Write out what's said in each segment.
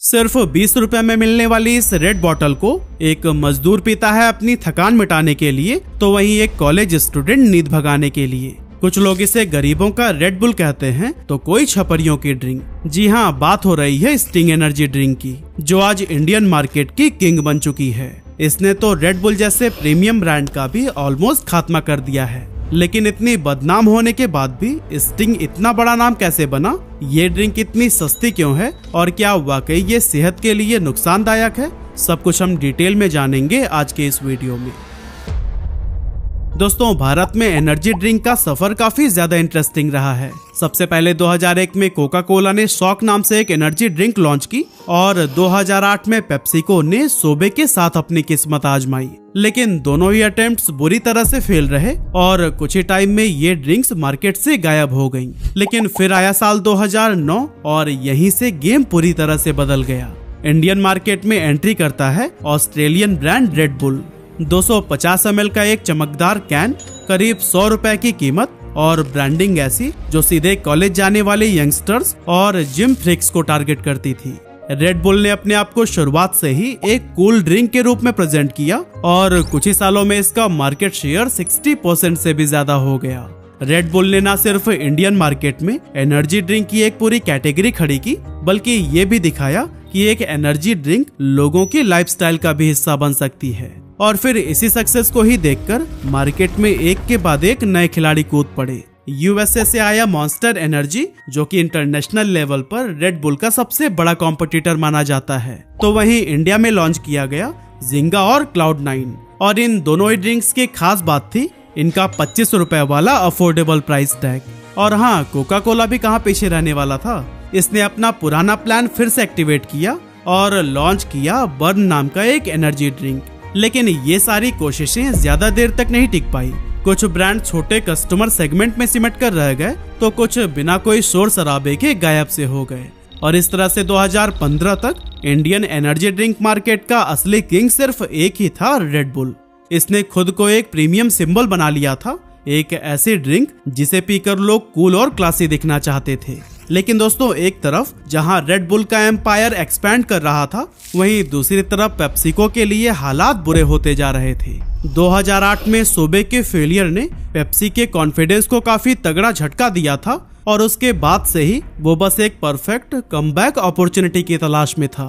सिर्फ 20 रुपए में मिलने वाली इस रेड बॉटल को एक मजदूर पीता है अपनी थकान मिटाने के लिए, तो वहीं एक कॉलेज स्टूडेंट नींद भगाने के लिए। कुछ लोग इसे गरीबों का रेड बुल कहते हैं, तो कोई छपरियों की ड्रिंक। जी हाँ, बात हो रही है स्टिंग एनर्जी ड्रिंक की, जो आज इंडियन मार्केट की किंग बन चुकी है। इसने तो रेड बुल जैसे प्रीमियम ब्रांड का भी ऑलमोस्ट खात्मा कर दिया है। लेकिन इतनी बदनाम होने के बाद भी स्टिंग इतना बड़ा नाम कैसे बना? ये ड्रिंक इतनी सस्ती क्यों है और क्या वाकई ये सेहत के लिए नुकसानदायक है? सब कुछ हम डिटेल में जानेंगे आज के इस वीडियो में। दोस्तों, भारत में एनर्जी ड्रिंक का सफर काफी ज्यादा इंटरेस्टिंग रहा है। सबसे पहले 2001 में कोका कोला ने शॉक नाम से एक एनर्जी ड्रिंक लॉन्च की और 2008 में पेप्सिको ने सोबे के साथ अपनी किस्मत आजमाई। लेकिन दोनों ही अटेम्प्ट्स बुरी तरह से फेल रहे और कुछ ही टाइम में ये ड्रिंक्स मार्केट से गायब हो गईं। लेकिन फिर आया साल 2009 और यहीं से गेम पूरी तरह से बदल गया। इंडियन मार्केट में एंट्री करता है Australian brand red bull. 250 ml का एक चमकदार कैन, करीब 100 रुपए की कीमत और ब्रांडिंग ऐसी जो सीधे कॉलेज जाने वाले यंगस्टर्स और जिम फ्रीक्स को टारगेट करती थी। रेड बुल ने अपने आप को शुरुआत से ही एक कूल ड्रिंक के रूप में प्रेजेंट किया और कुछ ही सालों में इसका मार्केट शेयर 60% से भी ज्यादा हो गया। रेड बुल ने न सिर्फ इंडियन मार्केट में एनर्जी ड्रिंक की एक पूरी कैटेगरी खड़ी की, बल्कि ये भी दिखाया कि एक एनर्जी ड्रिंक लोगों की लाइफस्टाइल का भी हिस्सा बन सकती है। और फिर इसी सक्सेस को ही देखकर मार्केट में एक के बाद एक नए खिलाड़ी कूद पड़े। यूएसए से आया मॉन्स्टर एनर्जी, जो कि इंटरनेशनल लेवल पर रेड बुल का सबसे बड़ा कॉम्पिटिटर माना जाता है। तो वहीं इंडिया में लॉन्च किया गया जिंगा और क्लाउड9। और इन दोनों ही ड्रिंक्स की खास बात थी इनका 25 रुपए वाला अफोर्डेबल प्राइस टैग। और हाँ, कोका कोला भी कहाँ पीछे रहने वाला था। इसने अपना पुराना प्लान फिर से एक्टिवेट किया और लॉन्च किया बर्न नाम का एक एनर्जी ड्रिंक। लेकिन ये सारी कोशिशें ज्यादा देर तक नहीं टिक पाई। कुछ ब्रांड छोटे कस्टमर सेगमेंट में सिमट कर रह गए, तो कुछ बिना कोई शोर शराबे के गायब से हो गए। और इस तरह से 2015 तक इंडियन एनर्जी ड्रिंक मार्केट का असली किंग सिर्फ एक ही था, रेड बुल। इसने खुद को एक प्रीमियम सिंबल बना लिया था, एक ऐसी ड्रिंक जिसे पीकर लोग कूल और क्लासी दिखना चाहते थे। लेकिन दोस्तों, एक तरफ जहां रेड बुल का एम्पायर एक्सपैंड कर रहा था, वहीं दूसरी तरफ पेप्सिको के लिए हालात बुरे होते जा रहे थे। 2008 में सोबे के फेलियर ने पेप्सी के कॉन्फिडेंस को काफी तगड़ा झटका दिया था और उसके बाद से ही वो बस एक परफेक्ट कमबैक अपॉर्चुनिटी की तलाश में था।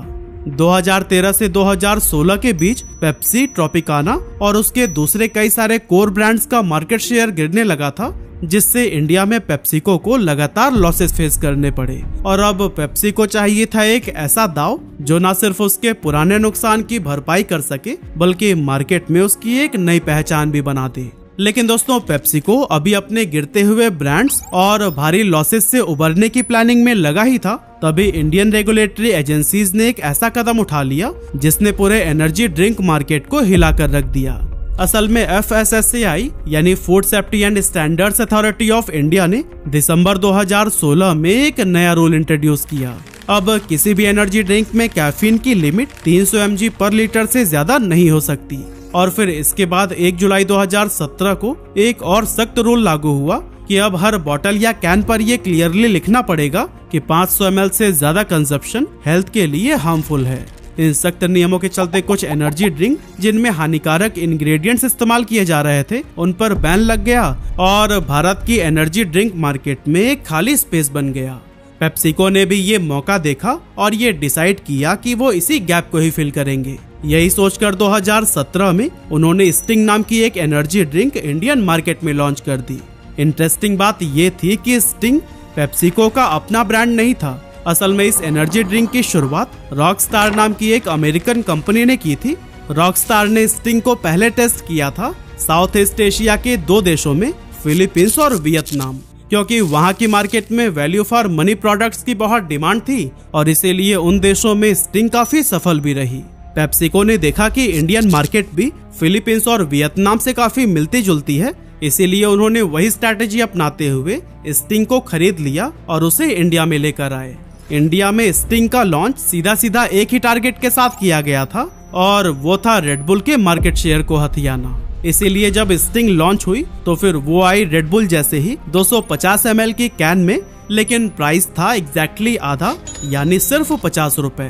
2013 से 2016 के बीच पेप्सी, ट्रॉपिकाना और उसके दूसरे कई सारे कोर ब्रांड्स का मार्केट शेयर गिरने लगा था, जिससे इंडिया में पेप्सिको को लगातार लॉसेस फेस करने पड़े। और अब पेप्सिको चाहिए था एक ऐसा दाव जो न सिर्फ उसके पुराने नुकसान की भरपाई कर सके, बल्कि मार्केट में उसकी एक नई पहचान भी बना दे। लेकिन दोस्तों, पेप्सिको अभी अपने गिरते हुए ब्रांड्स और भारी लॉसेस से उबरने की प्लानिंग में लगा ही था, तभी इंडियन रेगुलेटरी एजेंसीज ने एक ऐसा कदम उठा लिया जिसने पूरे एनर्जी ड्रिंक मार्केट को हिलाकर रख दिया। असल में FSSAI यानी food safety and standards authority of India ने दिसंबर 2016 में एक नया रूल इंट्रोड्यूस किया। अब किसी भी एनर्जी ड्रिंक में कैफीन की लिमिट 300 mg पर लीटर से ज्यादा नहीं हो सकती। और फिर इसके बाद 1 जुलाई 2017 को एक और सख्त रूल लागू हुआ कि अब हर बोतल या कैन पर यह क्लियरली लिखना पड़ेगा कि 500 ml से ज्यादा कंजप्शन हेल्थ के लिए हार्मफुल है। इन सख्त नियमों के चलते कुछ एनर्जी ड्रिंक जिनमें हानिकारक इंग्रेडिएंट्स इस्तेमाल किए जा रहे थे, उन पर बैन लग गया और भारत की एनर्जी ड्रिंक मार्केट में एक खाली स्पेस बन गया। पेप्सिको ने भी ये मौका देखा और ये डिसाइड किया कि वो इसी गैप को ही फिल करेंगे। यही सोचकर 2017 में उन्होंने स्टिंग नाम की एक एनर्जी ड्रिंक इंडियन मार्केट में लॉन्च कर दी। इंटरेस्टिंग बात ये थी कि स्टिंग पेप्सिको का अपना ब्रांड नहीं था। असल में इस एनर्जी ड्रिंक की शुरुआत रॉकस्टार नाम की एक अमेरिकन कंपनी ने की थी। रॉकस्टार ने स्टिंग को पहले टेस्ट किया था साउथ ईस्ट एशिया के 2 देशों में, फिलीपींस और वियतनाम, क्योंकि वहां की मार्केट में वैल्यू फॉर मनी प्रोडक्ट्स की बहुत डिमांड थी और इसीलिए उन देशों में स्टिंग काफी सफल भी रही। पेप्सिको ने देखा कि इंडियन मार्केट भी फिलीपींस और वियतनाम से काफी मिलती जुलती है, इसीलिए उन्होंने वही स्ट्रैटेजी अपनाते हुए स्टिंग को खरीद लिया और उसे इंडिया में लेकर आए। इंडिया में स्टिंग का लॉन्च सीधा सीधा एक ही टारगेट के साथ किया गया था और वो था रेड बुल के मार्केट शेयर को हथियाना। इसीलिए जब स्टिंग लॉन्च हुई तो फिर वो आई रेड बुल जैसे ही 250 ml की कैन में, लेकिन प्राइस था एग्जैक्टली आधा, यानी सिर्फ 50 रुपए।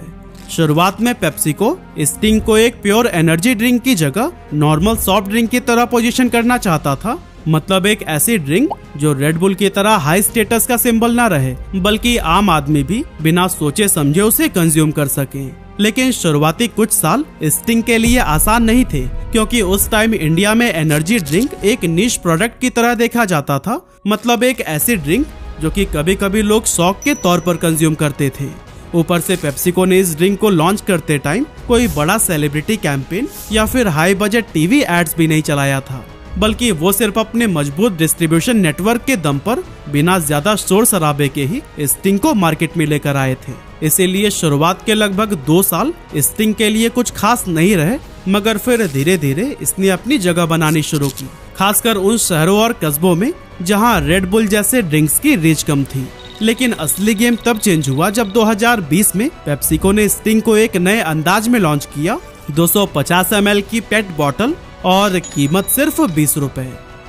शुरुआत में पेप्सिको स्टिंग को एक प्योर एनर्जी ड्रिंक की जगह नॉर्मल सॉफ्ट ड्रिंक की तरह पोजीशन करना चाहता था। मतलब एक ऐसी ड्रिंक जो रेड बुल की तरह हाई स्टेटस का सिंबल ना रहे, बल्कि आम आदमी भी बिना सोचे समझे उसे कंज्यूम कर सके। लेकिन शुरुआती कुछ साल स्टिंग के लिए आसान नहीं थे, क्योंकि उस टाइम इंडिया में एनर्जी ड्रिंक एक निश प्रोडक्ट की तरह देखा जाता था। मतलब एक ऐसी ड्रिंक जो कि कभी कभी लोग शौक के तौर पर कंज्यूम करते थे। ऊपर से पेप्सिको ने इस ड्रिंक को लॉन्च करते टाइम कोई बड़ा सेलिब्रिटी कैंपेन या फिर हाई बजट टीवी एड्स भी नहीं चलाया था, बल्कि वो सिर्फ अपने मजबूत डिस्ट्रीब्यूशन नेटवर्क के दम पर बिना ज्यादा शोर शराबे के ही स्टिंग को मार्केट में लेकर आए थे। इसीलिए शुरुआत के लगभग 2 साल स्टिंग के लिए कुछ खास नहीं रहे, मगर फिर धीरे धीरे इसने अपनी जगह बनानी शुरू की, खासकर उन शहरों और कस्बों में जहां रेड बुल जैसे ड्रिंक्स की रीच कम थी। लेकिन असली गेम तब चेंज हुआ जब 2020 में पेप्सिको ने स्टिंग को एक नए अंदाज में लॉन्च किया। 250 ml की पेट बॉटल और कीमत सिर्फ 20 रुपए।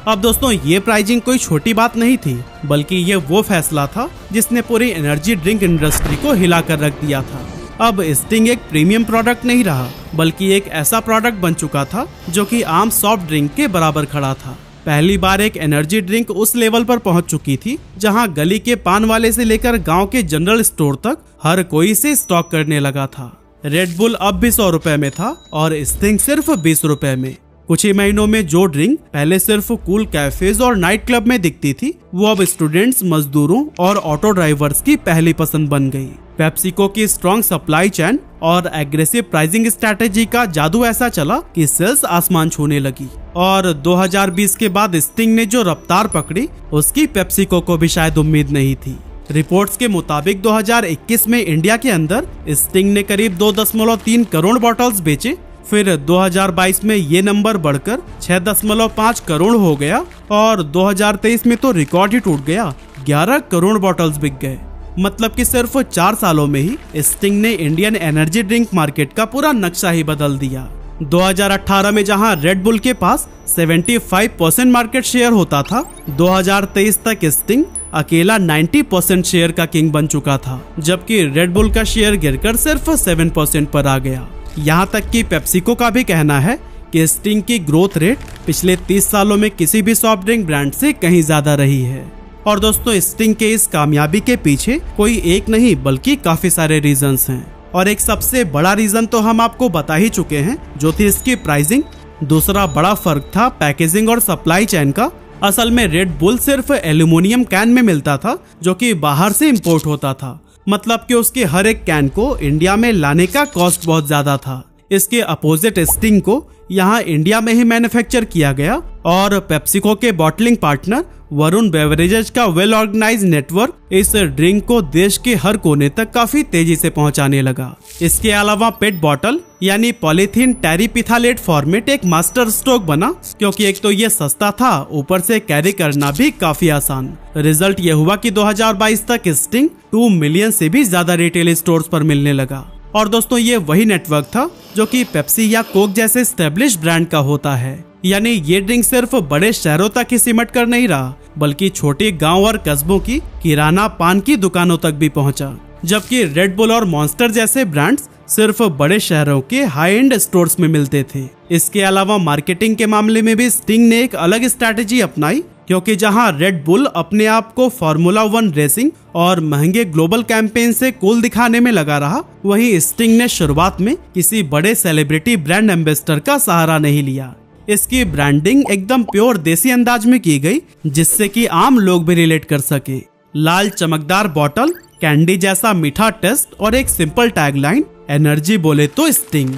अब दोस्तों, ये प्राइसिंग कोई छोटी बात नहीं थी, बल्कि ये वो फैसला था जिसने पूरी एनर्जी ड्रिंक इंडस्ट्री को हिला कर रख दिया था। अब स्टिंग एक प्रीमियम प्रोडक्ट नहीं रहा, बल्कि एक ऐसा प्रोडक्ट बन चुका था जो कि आम सॉफ्ट ड्रिंक के बराबर खड़ा था। पहली बार एक एनर्जी ड्रिंक उस लेवल पर पहुंच चुकी थी जहां गली के पान वाले से लेकर गांव के जनरल स्टोर तक हर कोई इसे स्टॉक करने लगा था। रेड बुल अब भी 100 रुपए में था और स्टिंग सिर्फ 20 रुपए में। कुछ ही महीनों में जो ड्रिंक पहले सिर्फ कूल कैफेज और नाइट क्लब में दिखती थी, वो अब स्टूडेंट्स, मजदूरों और ऑटो ड्राइवर्स की पहली पसंद बन गई। पेप्सिको की स्ट्रॉन्ग सप्लाई चेन और एग्रेसिव प्राइसिंग स्ट्रैटेजी का जादू ऐसा चला कि सेल्स आसमान छूने लगी। और 2020 के बाद स्टिंग ने जो रफ्तार पकड़ी, उसकी पेप्सिको को भी शायद उम्मीद नहीं थी। रिपोर्ट्स के मुताबिक 2021 में इंडिया के अंदर स्टिंग ने करीब 2.3 करोड़ बॉटल्स बेचे। फिर 2022 में ये नंबर बढ़कर 6.5 करोड़ हो गया और 2023 में तो रिकॉर्ड ही टूट गया, 11 करोड़ बॉटल्स बिक गए। मतलब कि सिर्फ 4 सालों में ही स्टिंग ने इंडियन एनर्जी ड्रिंक मार्केट का पूरा नक्शा ही बदल दिया। 2018 में जहां रेड बुल के पास 75% मार्केट शेयर होता था, 2023 तक स्टिंग अकेला 90% शेयर का किंग बन चुका था, जबकि रेड बुल का शेयर गिरकर सिर्फ 7% पर आ गया। यहाँ तक कि पेप्सिको का भी कहना है कि स्टिंग की ग्रोथ रेट पिछले 30 सालों में किसी भी सॉफ्ट ड्रिंक ब्रांड से कहीं ज्यादा रही है। और दोस्तों, स्टिंग के इस कामयाबी के पीछे कोई एक नहीं बल्कि काफी सारे रीजंस हैं, और एक सबसे बड़ा रीजन तो हम आपको बता ही चुके हैं, जो थी इसकी प्राइसिंग। दूसरा बड़ा फर्क था पैकेजिंग और सप्लाई चेन का। असल में रेड बुल सिर्फ एल्यूमिनियम कैन में मिलता था, जो कि बाहर से इंपोर्ट होता था। मतलब कि उसके हर एक कैन को इंडिया में लाने का कॉस्ट बहुत ज्यादा था। इसके अपोजिट स्टिंग को यहाँ इंडिया में ही मैन्युफैक्चर किया गया, और पेप्सिको के बॉटलिंग पार्टनर वरुण बेवरेजेज का वेल ऑर्गेनाइज नेटवर्क इस ड्रिंक को देश के हर कोने तक काफी तेजी से पहुंचाने लगा। इसके अलावा पेट बॉटल यानी पॉलीथीन टेरिपिथालेट फॉर्मेट एक मास्टर स्ट्रोक बना, क्योंकि एक तो ये सस्ता था, ऊपर से कैरी करना भी काफी आसान। रिजल्ट ये हुआ कि 2022 तक स्टिंग 2 मिलियन से भी ज्यादा रिटेल स्टोर्स पर मिलने लगा। और दोस्तों, ये वही नेटवर्क था जो कि पेप्सी या कोक जैसे एस्टेब्लिश ब्रांड का होता है। यानी ये ड्रिंक सिर्फ बड़े शहरों तक ही सिमट कर नहीं रहा, बल्कि छोटे गांव और कस्बों की किराना पान की दुकानों तक भी पहुंचा। जबकि रेड बुल और मॉन्स्टर जैसे ब्रांड्स सिर्फ बड़े शहरों के हाई एंड स्टोर्स में मिलते थे। इसके अलावा मार्केटिंग के मामले में भी स्टिंग ने एक अलग स्ट्रैटेजी अपनाई, क्योंकि जहां रेड बुल अपने आप को फार्मूला 1 रेसिंग और महंगे ग्लोबल कैंपेन से कूल दिखाने में लगा रहा, वहीं स्टिंग ने शुरुआत में किसी बड़े सेलिब्रिटी ब्रांड एम्बेसडर का सहारा नहीं लिया। इसकी ब्रांडिंग एकदम प्योर देसी अंदाज में की गई, जिससे कि आम लोग भी रिलेट कर सके। लाल चमकदार बॉटल, कैंडी जैसा मीठा टेस्ट और एक सिंपल टैगलाइन, एनर्जी बोले तो स्टिंग।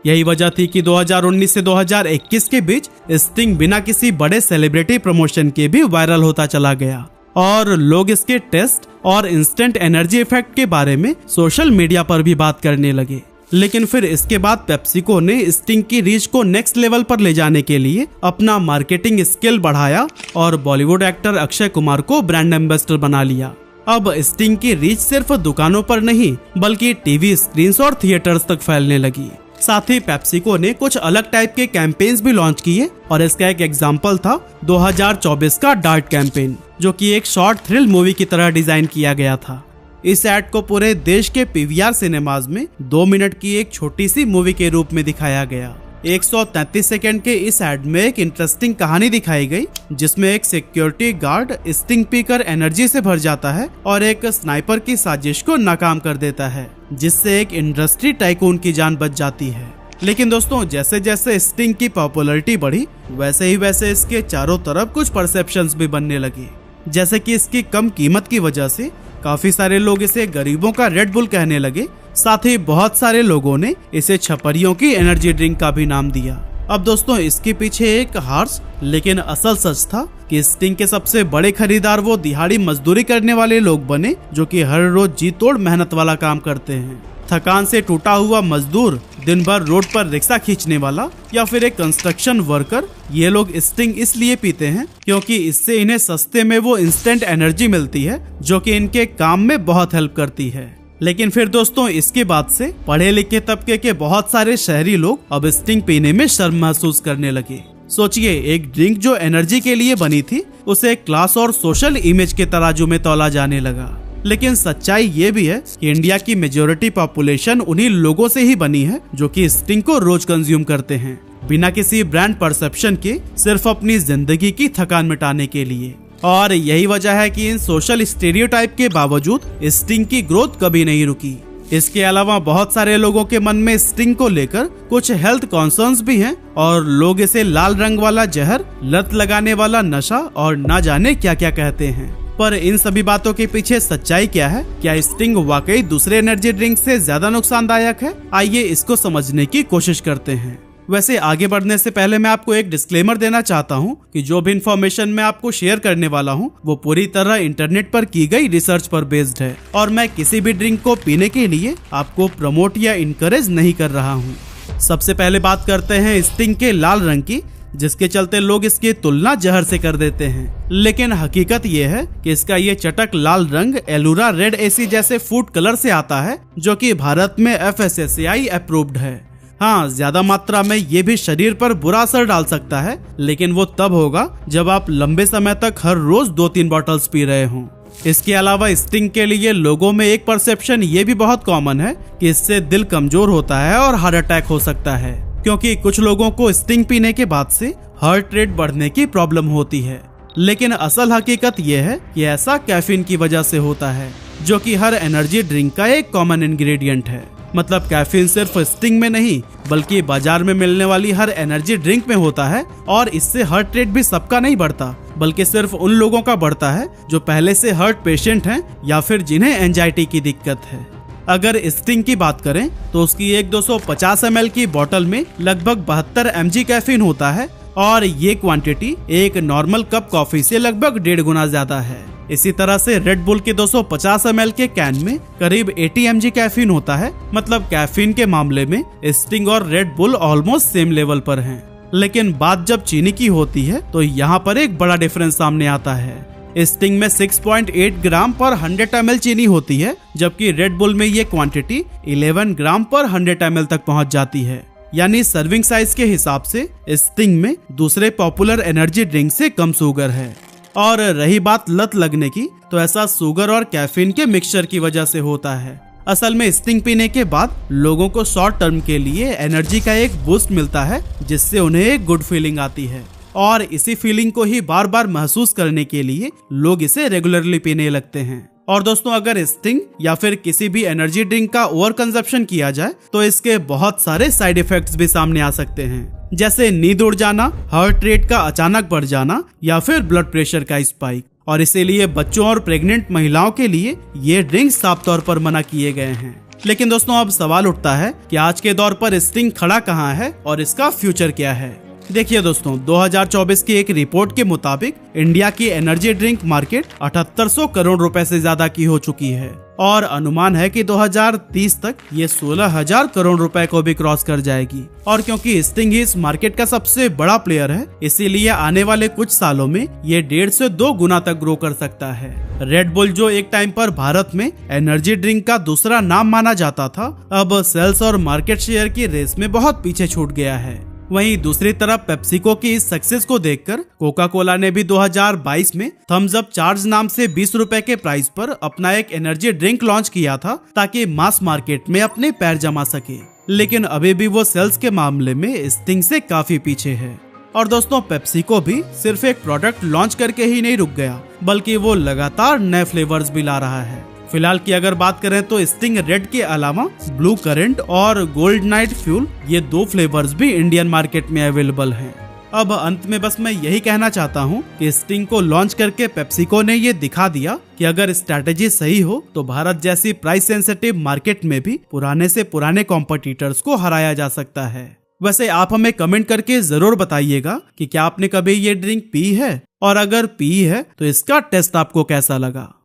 यही वजह थी कि 2019 से 2021 के बीच स्टिंग बिना किसी बड़े सेलिब्रिटी प्रमोशन के भी वायरल होता चला गया, और लोग इसके टेस्ट और इंस्टेंट एनर्जी इफेक्ट के बारे में सोशल मीडिया पर भी बात करने लगे। लेकिन फिर इसके बाद पेप्सिको ने स्टिंग की रीच को नेक्स्ट लेवल पर ले जाने के लिए अपना मार्केटिंग स्किल बढ़ाया और बॉलीवुड एक्टर अक्षय कुमार को ब्रांड एम्बेसडर बना लिया। अब स्टिंग की रीच सिर्फ दुकानों पर नहीं, बल्कि टीवी स्क्रीन्स और थिएटर्स तक फैलने लगी। साथ ही पेप्सिको ने कुछ अलग टाइप के कैंपेन्स भी लॉन्च किए, और इसका एक एग्जांपल था 2024 का डार्ट कैंपेन, जो कि एक शॉर्ट थ्रिल मूवी की तरह डिजाइन किया गया था। इस ऐड को पूरे देश के पीवीआर सिनेमाज में 2 मिनट की एक छोटी सी मूवी के रूप में दिखाया गया। 133 सेकंड के इस ऐड में एक इंटरेस्टिंग कहानी दिखाई गई, जिसमें एक सिक्योरिटी गार्ड स्टिंग पीकर एनर्जी से भर जाता है और एक स्नाइपर की साजिश को नाकाम कर देता है, जिससे एक इंडस्ट्री टाइकून की जान बच जाती है। लेकिन दोस्तों, जैसे जैसे स्टिंग की पॉपुलैरिटी बढ़ी, वैसे इसके चारों तरफ कुछ परसेप्शंस भी बनने लगे, जैसे कि इसकी कम कीमत की वजह से काफी सारे लोग इसे गरीबों का रेड बुल कहने लगे। साथ ही बहुत सारे लोगों ने इसे छपरियों की एनर्जी ड्रिंक का भी नाम दिया। अब दोस्तों, इसके पीछे एक हार्श लेकिन असल सच था कि स्टिंग के सबसे बड़े खरीदार वो दिहाड़ी मजदूरी करने वाले लोग बने, जो कि हर रोज जी तोड़ मेहनत वाला काम करते हैं। थकान से टूटा हुआ मजदूर, दिन भर रोड पर रिक्शा खींचने वाला या फिर एक कंस्ट्रक्शन वर्कर, ये लोग स्टिंग इसलिए पीते हैं क्योंकि इससे इन्हें सस्ते में वो इंस्टेंट एनर्जी मिलती है, जो कि इनके काम में बहुत हेल्प करती है। लेकिन फिर दोस्तों, इसके बाद से पढ़े लिखे तबके के बहुत सारे शहरी लोग अब स्टिंग पीने में शर्म महसूस करने लगे। सोचिए, एक ड्रिंक जो एनर्जी के लिए बनी थी, उसे क्लास और सोशल इमेज के तराजू में तौला जाने लगा। लेकिन सच्चाई ये भी है कि इंडिया की मेजॉरिटी पॉपुलेशन उन्हीं लोगों से ही बनी है जो कि स्टिंग को रोज कंज्यूम करते हैं, बिना किसी ब्रांड परसेप्शन के, सिर्फ अपनी जिंदगी की थकान मिटाने के लिए। और यही वजह है कि इन सोशल स्टीरियोटाइप के बावजूद स्टिंग की ग्रोथ कभी नहीं रुकी। इसके अलावा बहुत सारे लोगों के मन में स्टिंग को लेकर कुछ हेल्थ कॉन्सर्न्स भी हैं और लोग इसे लाल रंग वाला जहर, लत लगाने वाला नशा और ना जाने क्या क्या कहते हैं। पर इन सभी बातों के पीछे सच्चाई क्या है? क्या स्टिंग वाकई दूसरे एनर्जी ड्रिंक से ज्यादा नुकसानदायक है? आइए इसको समझने की कोशिश करते हैं। वैसे आगे बढ़ने से पहले मैं आपको एक डिस्क्लेमर देना चाहता हूं कि जो भी इन्फॉर्मेशन मैं आपको शेयर करने वाला हूं, वो पूरी तरह इंटरनेट पर की गई रिसर्च पर बेस्ड है और मैं किसी भी ड्रिंक को पीने के लिए आपको प्रमोट या इनकरेज नहीं कर रहा हूं। सबसे पहले बात करते हैं स्टिंग के लाल रंग की, जिसके चलते लोग इसकी तुलना जहर से कर देते हैं। लेकिन हकीकत ये है कि इसका ये चटक लाल रंग एलुरा रेड एसी जैसे फूड कलर से आता है, जो कि भारत में FSSAI अप्रूव्ड है। हाँ, ज्यादा मात्रा में ये भी शरीर पर बुरा असर डाल सकता है, लेकिन वो तब होगा जब आप लंबे समय तक हर रोज 2-3 बॉटल्स पी रहे हों। इसके अलावा स्टिंग के लिए लोगों में एक परसेप्शन ये भी बहुत कॉमन है कि इससे दिल कमजोर होता है और हार्ट अटैक हो सकता है, क्योंकि कुछ लोगों को स्टिंग पीने के बाद से हार्ट रेट बढ़ने की प्रॉब्लम होती है। लेकिन असल हकीकत यह है कि ऐसा कैफीन की वजह से होता है, जो कि हर एनर्जी ड्रिंक का एक कॉमन इंग्रेडिएंट है। मतलब कैफीन सिर्फ स्टिंग में नहीं, बल्कि बाजार में मिलने वाली हर एनर्जी ड्रिंक में होता है। और इससे हार्ट रेट भी सबका नहीं बढ़ता, बल्कि सिर्फ उन लोगों का बढ़ता है जो पहले से हार्ट पेशेंट हैं या फिर जिन्हें एंजाइटी की दिक्कत है। अगर स्टिंग की बात करें तो उसकी एक 250 ml की बोतल में लगभग 72 mg कैफीन होता है और ये क्वांटिटी एक नॉर्मल कप कॉफी से लगभग 1.5 गुना ज्यादा है। इसी तरह से रेड बुल के 250 ml के कैन में करीब 80 mg कैफीन होता है। मतलब कैफीन के मामले में स्टिंग और red bull almost same level पर हैं। लेकिन बात जब चीनी की होती है तो यहाँ पर एक बड़ा डिफरेंस सामने आता है। स्टिंग में 6.8 ग्राम पर 100 ml चीनी होती है, जबकि रेड बुल में ये क्वांटिटी 11 ग्राम पर 100 ml तक पहुंच जाती है। यानी सर्विंग साइज के हिसाब से स्टिंग में दूसरे पॉपुलर एनर्जी ड्रिंक से कम शुगर है। और रही बात लत लगने की, तो ऐसा शुगर और कैफीन के मिक्सचर की वजह से होता है। असल में स्टिंग पीने के बाद लोगों को शॉर्ट टर्म के लिए एनर्जी का एक बूस्ट मिलता है, जिससे उन्हें एक गुड फीलिंग आती है और इसी फीलिंग को ही बार बार महसूस करने के लिए लोग इसे रेगुलरली पीने लगते हैं। और दोस्तों, अगर स्टिंग या फिर किसी भी एनर्जी ड्रिंक का ओवर कंजप्शन किया जाए तो इसके बहुत सारे साइड इफेक्ट्स भी सामने आ सकते हैं, जैसे नींद उड़ जाना, हार्ट रेट का अचानक बढ़ जाना या फिर ब्लड प्रेशर का स्पाइक। और इसीलिए बच्चों और प्रेग्नेंट महिलाओं के लिए ये ड्रिंक साफ तौर पर मना किए गए हैं। लेकिन दोस्तों, अब सवाल उठता है कि आज के दौर पर स्टिंग खड़ा कहाँ है और इसका फ्यूचर क्या है। देखिए दोस्तों, 2024 की एक रिपोर्ट के मुताबिक इंडिया की एनर्जी ड्रिंक मार्केट 7800 करोड़ रुपए से ज्यादा की हो चुकी है और अनुमान है कि 2030 तक ये 16,000 करोड़ रुपए को भी क्रॉस कर जाएगी। और क्योंकि स्टिंग इस मार्केट का सबसे बड़ा प्लेयर है, इसीलिए आने वाले कुछ सालों में ये 1.5 से 2 गुना तक ग्रो कर सकता है। रेड बुल, जो एक टाइम पर भारत में एनर्जी ड्रिंक का दूसरा नाम माना जाता था, अब सेल्स और मार्केट शेयर की रेस में बहुत पीछे छूट गया है। वहीं दूसरी तरफ पेप्सिको की इस सक्सेस को देखकर कोका कोला ने भी 2022 में थम्स अप चार्ज नाम से 20 रुपए के प्राइस पर अपना एक एनर्जी ड्रिंक लॉन्च किया था ताकि मास मार्केट में अपने पैर जमा सके। लेकिन अभी भी वो सेल्स के मामले में स्टिंग से काफी पीछे है। और दोस्तों, पेप्सिको भी सिर्फ एक प्रोडक्ट लॉन्च करके ही नहीं रुक गया, बल्कि वो लगातार नए फ्लेवर्स भी ला रहा है। फिलहाल की अगर बात करें तो स्टिंग रेड के अलावा ब्लू करंट और गोल्ड नाइट फ्यूल, ये 2 फ्लेवर्स भी इंडियन मार्केट में अवेलेबल हैं। अब अंत में बस मैं यही कहना चाहता हूँ कि स्टिंग को लॉन्च करके पेप्सिको ने ये दिखा दिया कि अगर स्ट्रैटेजी सही हो तो भारत जैसी प्राइस सेंसिटिव मार्केट में भी पुराने से पुराने कॉम्पिटिटर्स को हराया जा सकता है। वैसे आप हमें कमेंट करके जरूर बताइएगा कि क्या आपने कभी ये ड्रिंक पी है, और अगर पी है तो इसका टेस्ट आपको कैसा लगा।